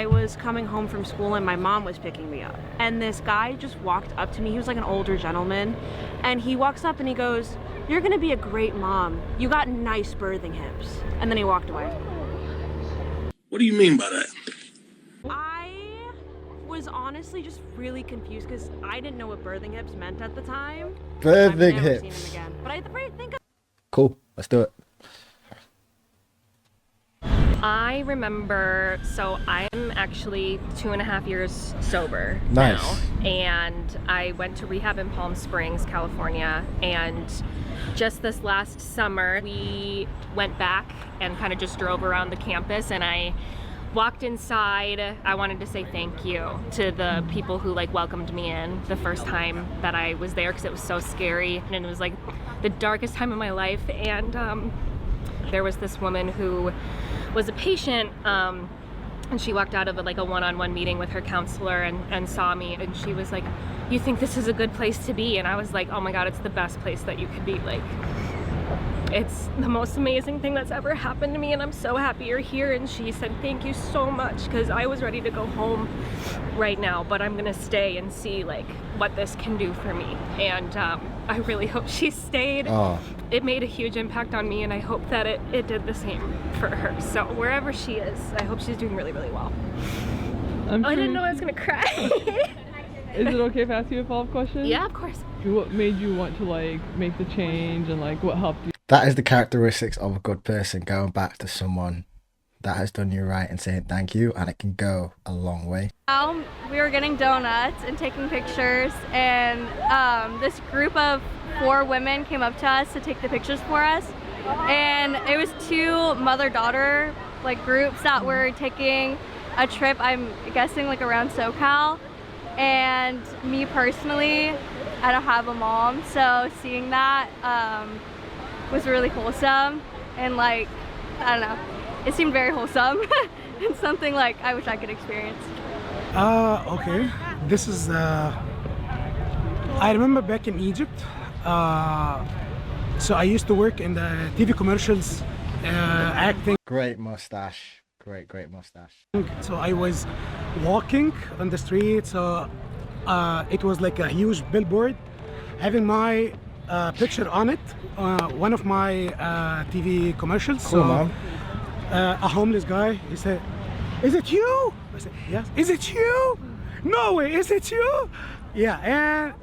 I was coming home from school and my mom was picking me up. And this guy just walked up to me. He was like an older gentleman. And he walks up and he goes, "You're gonna be a great mom. You got nice birthing hips." And then he walked away. What do you mean by that? I was honestly just really confused because I didn't know what birthing hips meant at the time. Birthing I've never hips. seen him again. But I think Cool. Let's do it. I remember, so I'm actually 2.5 years sober Nice. now, and I went to rehab in Palm Springs, California, and just this last summer we went back and kind of just drove around the campus, and I walked inside. I wanted to say thank you to the people who like welcomed me in the first time that I was there, because it was so scary and it was like the darkest time of my life. And there was this woman who was a patient, and she walked out of like a one-on-one meeting with her counselor and saw me, and she was like, "You think this is a good place to be?" And I was like, "Oh my God, it's the best place that you could be. Like, it's the most amazing thing that's ever happened to me, and I'm so happy you're here." And she said, "Thank you so much," because I was ready to go home right now, but I'm gonna stay and see like what this can do for me. And I really hope she stayed. Oh. It made a huge impact on me, and I hope that it did the same for her. So wherever she is, I hope she's doing really, really well. I didn't know I was gonna cry. Is it okay if I ask you a follow-up question? Yeah, of course. What made you want to like make the change, and like what helped you? That is the characteristics of a good person, going back to someone that has done you right and saying thank you, and it can go a long way. We were getting donuts and taking pictures, and this group of 4 women came up to us to take the pictures for us. And it was 2 mother-daughter like groups that were taking a trip, I'm guessing like around SoCal. And me personally, I don't have a mom, so seeing that was really wholesome, and like, I don't know, it seemed very wholesome and something like I wish I could experience. Okay. This is, I remember back in Egypt, so I used to work in the TV commercials, acting. Great mustache. Great mustache. So I was walking on the street, so it was like a huge billboard having my picture on it, one of my TV commercials. Cool, man. A homeless guy, he said, "Is it you?" I said, "Yes." "Is it you?" "No way, is it you?" Yeah, and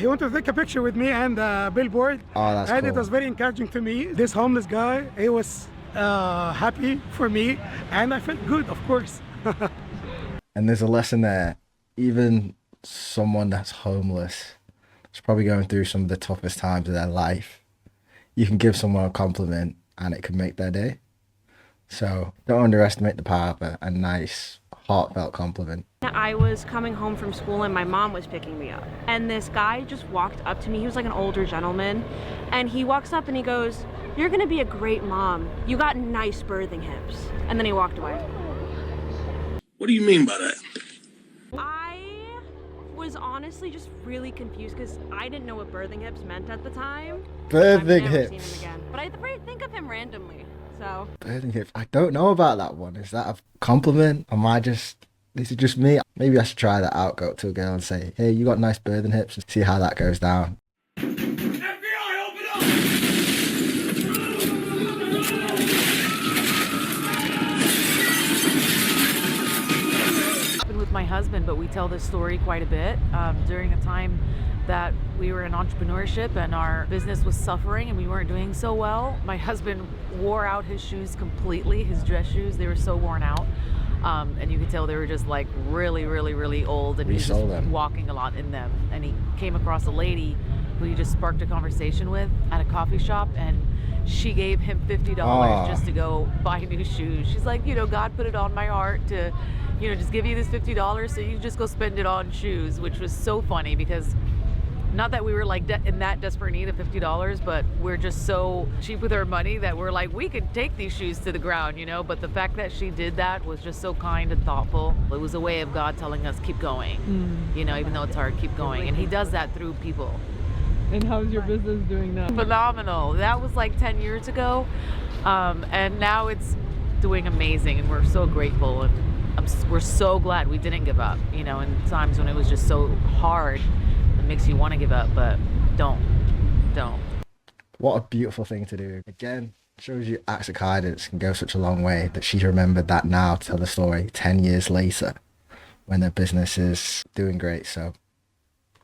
he wanted to take a picture with me and the billboard. Oh, that's and cool. It was very encouraging to me. This homeless guy, he was happy for me, and I felt good, of course. And there's a lesson there. Even someone that's homeless, that's probably going through some of the toughest times of their life, you can give someone a compliment and it can make their day. So don't underestimate the power of a nice, heartfelt compliment. I was coming home from school and my mom was picking me up. And this guy just walked up to me. He was like an older gentleman. And he walks up and he goes, "You're gonna be a great mom. You got nice birthing hips." And then he walked away. What do you mean by that? I was honestly just really confused because I didn't know what birthing hips meant at the time. I've Birthing never hips. seen him again. But I think of him randomly. So Birthing hips. I don't know about that one. Is that a compliment? This is just me? Maybe I should try that out. Go up to a girl and say, "Hey, you got nice birthing hips," and see how that goes down. With my husband, but we tell this story quite a bit during a time that we were in entrepreneurship and our business was suffering and we weren't doing so well. My husband wore out his shoes completely, his dress shoes. They were so worn out, and you could tell they were just like really old, and he was just Resold them. walking a lot in them. And he came across a lady who he just sparked a conversation with at a coffee shop, and she gave him $50 Aw. just to go buy new shoes. She's like, God put it on my heart to just give you this $50 so you can just go spend it on shoes, which was so funny because not that we were like in that desperate need of $50, but we're just so cheap with our money that we're like, we could take these shoes to the ground, but the fact that she did that was just so kind and thoughtful. It was a way of God telling us, keep going, even though it's hard, keep going. And he does that through people. And how's your business doing now? Phenomenal. That was like 10 years ago, and now it's doing amazing, and we're so grateful. And we're so glad we didn't give up, you know, in times when it was just so hard. It makes you want to give up, but don't. What a beautiful thing to do. Again, shows you acts of kindness can go such a long way that she's remembered that now to tell the story 10 years later when their business is doing great. So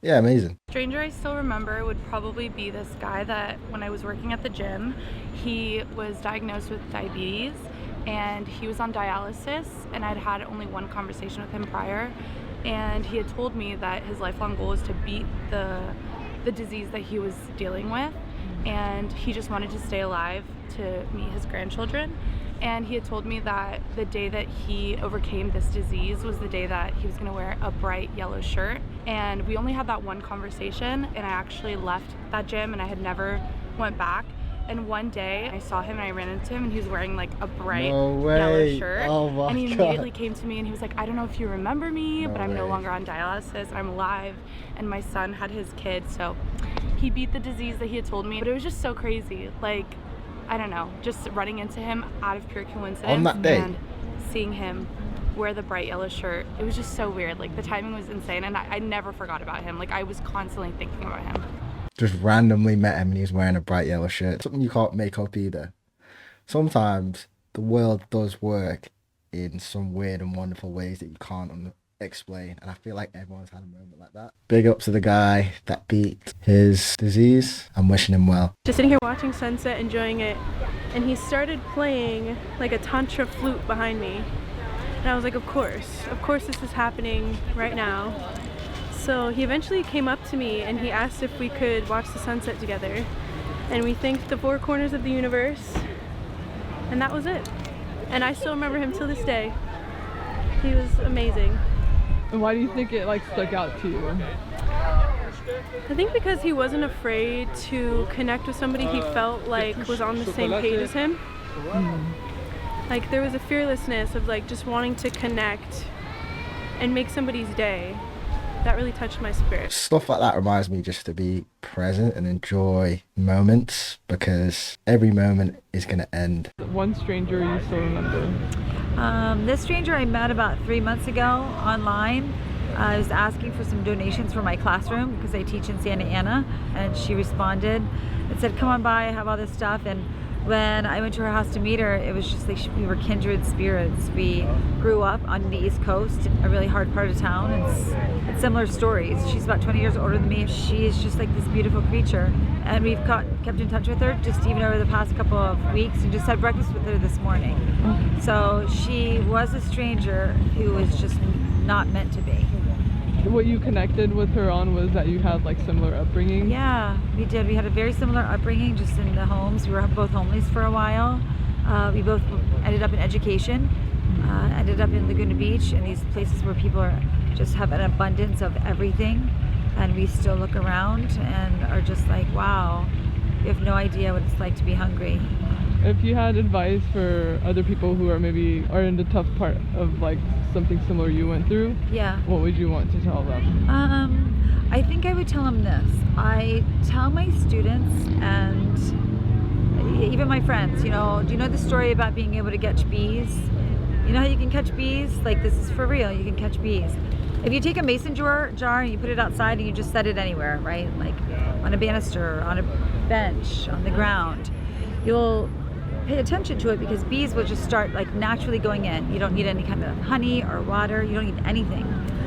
yeah, amazing. Stranger I still remember would probably be this guy that when I was working at the gym, he was diagnosed with diabetes and he was on dialysis, and I'd had only one conversation with him prior, and he had told me that his lifelong goal is to beat the disease that he was dealing with, and he just wanted to stay alive to meet his grandchildren. And he had told me that the day that he overcame this disease was the day that he was going to wear a bright yellow shirt. And we only had that one conversation, and I actually left that gym and I had never went back. And one day I saw him and I ran into him, and he was wearing like a bright yellow shirt. Oh my and he God. immediately came to me and he was like, I don't know if you remember me, but I'm no longer on dialysis and I'm alive, and my son had his kid. So he beat the disease that he had told me. But it was just so crazy. Like, I don't know, just running into him out of pure coincidence On that day? and seeing him wear the bright yellow shirt. It was just so weird. Like, the timing was insane, and I never forgot about him. Like, I was constantly thinking about him. Just randomly met him and he was wearing a bright yellow shirt. Something you can't make up either. Sometimes the world does work in some weird and wonderful ways that you can't explain, and I feel like everyone's had a moment like that. Big up to the guy that beat his disease. I'm wishing him well. Just sitting here watching sunset, enjoying it, and he started playing like a tantra flute behind me. And I was like, of course this is happening right now. So he eventually came up to me and he asked if we could watch the sunset together. And we thanked the four corners of the universe, and that was it. And I still remember him till this day. He was amazing. And why do you think it like stuck out to you? I think because he wasn't afraid to connect with somebody he felt like was on the same page as him. Like, there was a fearlessness of like just wanting to connect and make somebody's day. That really touched my spirit. Stuff like that reminds me just to be present and enjoy moments, because every moment is going to end. One stranger you still remember? This stranger I met about 3 months ago online. I was asking for some donations for my classroom because I teach in Santa Ana, and she responded and said, come on by, I have all this stuff. And when I went to her house to meet her, it was just like we were kindred spirits. We grew up on the East Coast, a really hard part of town. It's similar stories. She's about 20 years older than me. She is just like this beautiful creature. And we've kept in touch with her just even over the past couple of weeks, and just had breakfast with her this morning. So she was a stranger who was just not meant to be. What you connected with her on was that you had like similar upbringing? Yeah, we did. We had a very similar upbringing, just in the homes. We were both homeless for a while. We both ended up in education, ended up in Laguna Beach, and these places where people just have an abundance of everything. And we still look around and are just like, wow, we have no idea what it's like to be hungry. If you had advice for other people who are in the tough part of like something similar you went through, yeah, what would you want to tell them? I think I would tell them this. I tell my students and even my friends, do you know the story about being able to catch bees? You know how you can catch bees? Like, this is for real, you can catch bees. If you take a mason jar and you put it outside and you just set it anywhere, right? Like on a banister, on a bench, on the ground, you'll pay attention to it because bees will just start like naturally going in. You don't need any kind of honey or water. You don't need anything.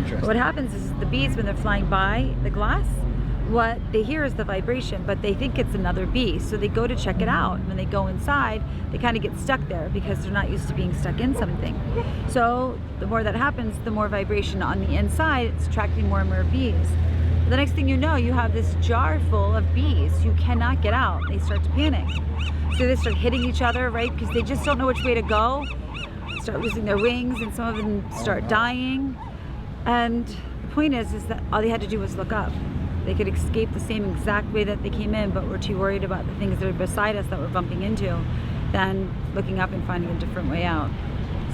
But what happens is the bees, when they're flying by the glass, what they hear is the vibration, but they think it's another bee. So they go to check it out. When they go inside, they kind of get stuck there because they're not used to being stuck in something. So the more that happens, the more vibration on the inside, it's attracting more and more bees. The next thing you know, you have this jar full of bees. You cannot get out. They start to panic. So they start hitting each other, right? Because they just don't know which way to go. Start losing their wings, and some of them start dying. And the point is that all they had to do was look up. They could escape the same exact way that they came in, but were too worried about the things that are beside us that we're bumping into than looking up and finding a different way out.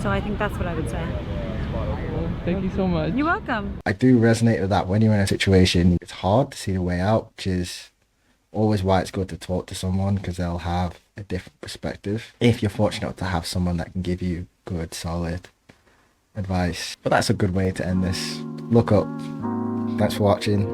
So I think that's what I would say. Well, thank you so much. You're welcome. I do resonate with that. When you're in a situation, it's hard to see the way out, which is always why it's good to talk to someone, because they'll have a different perspective. If you're fortunate to have someone that can give you good, solid advice. But that's a good way to end this. Look up. Thanks for watching.